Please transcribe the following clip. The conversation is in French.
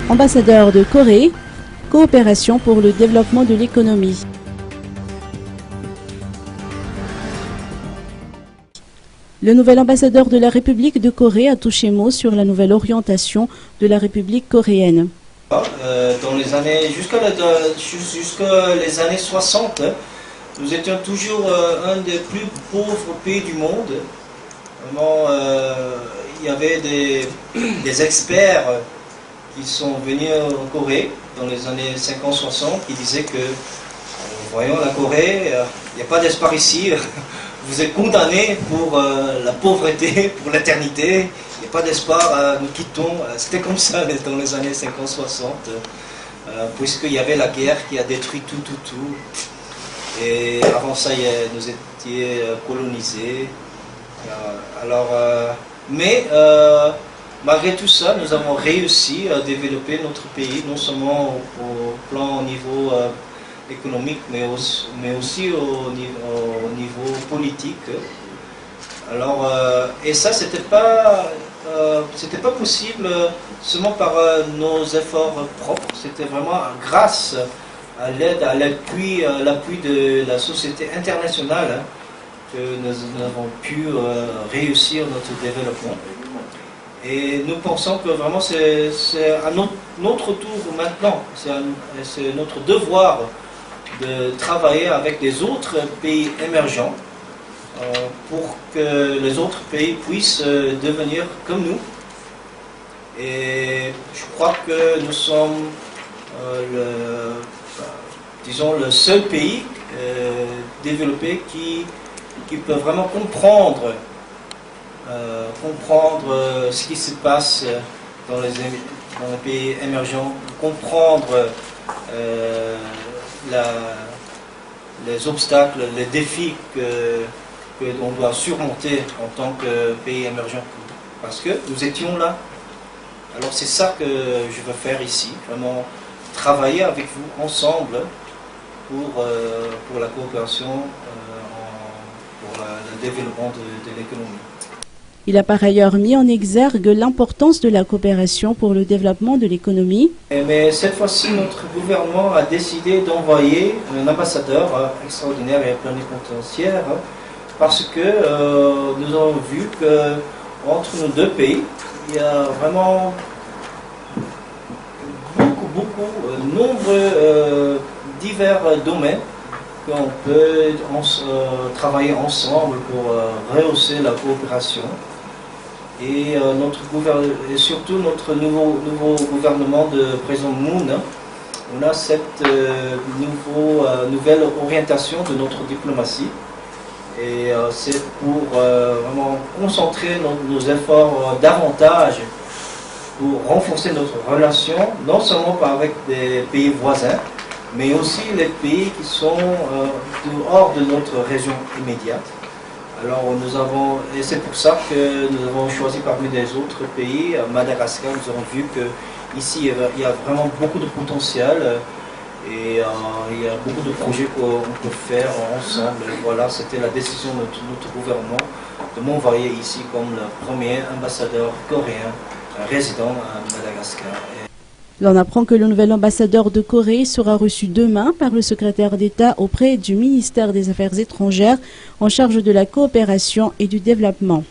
ambassadeur de Corée, coopération pour le développement de l'économie. Le nouvel ambassadeur de la République de Corée a touché mot sur la nouvelle orientation de la République coréenne. Dans les années, jusqu'à les années 60, nous étions toujours un des plus pauvres pays du monde. Vraiment, il y avait des experts qui sont venus en Corée dans les années 50-60 qui disaient que, voyons la Corée, il n'y a pas d'espoir ici, vous êtes condamnés pour la pauvreté, pour l'éternité, il n'y a pas d'espoir, nous quittons. C'était comme ça dans les années 50-60, puisqu'il y avait la guerre qui a détruit tout. Et avant ça, nous étions colonisés. Malgré tout ça, nous avons réussi à développer notre pays, non seulement au niveau économique, mais aussi au niveau politique. Alors, et ça, c'était pas possible seulement par nos efforts propres. C'était vraiment grâce à l'aide, à l'appui de la société internationale que nous avons pu réussir notre développement. Et nous pensons que vraiment c'est à notre tour maintenant, c'est notre devoir de travailler avec les autres pays émergents pour que les autres pays puissent devenir comme nous. Et je crois que nous sommes le seul pays développé qui peut vraiment comprendre ce qui se passe dans les pays émergents, comprendre les obstacles, les défis que l'on doit surmonter en tant que pays émergent. Parce que nous étions là. Alors c'est ça que je veux faire ici, vraiment travailler avec vous ensemble pour la coopération, pour le développement de l'économie. Il a par ailleurs mis en exergue l'importance de la coopération pour le développement de l'économie. Mais cette fois-ci, notre gouvernement a décidé d'envoyer un ambassadeur extraordinaire et plénipotentiaire parce que nous avons vu qu'entre nos deux pays, il y a vraiment nombreux divers domaines qu'on peut travailler ensemble pour rehausser la coopération. Et surtout notre nouveau gouvernement de président Moon, on a cette nouvelle orientation de notre diplomatie. Et c'est pour vraiment concentrer nos efforts davantage pour renforcer notre relation, non seulement avec des pays voisins, mais aussi les pays qui sont hors de notre région immédiate. Alors et c'est pour ça que nous avons choisi parmi les autres pays, Madagascar. Nous avons vu qu'ici il y a vraiment beaucoup de potentiel et il y a beaucoup de projets qu'on peut faire ensemble. Et voilà, c'était la décision de notre gouvernement de m'envoyer ici comme le premier ambassadeur coréen résident à Madagascar. L'on apprend que le nouvel ambassadeur de Corée sera reçu demain par le secrétaire d'État auprès du ministère des Affaires étrangères en charge de la coopération et du développement.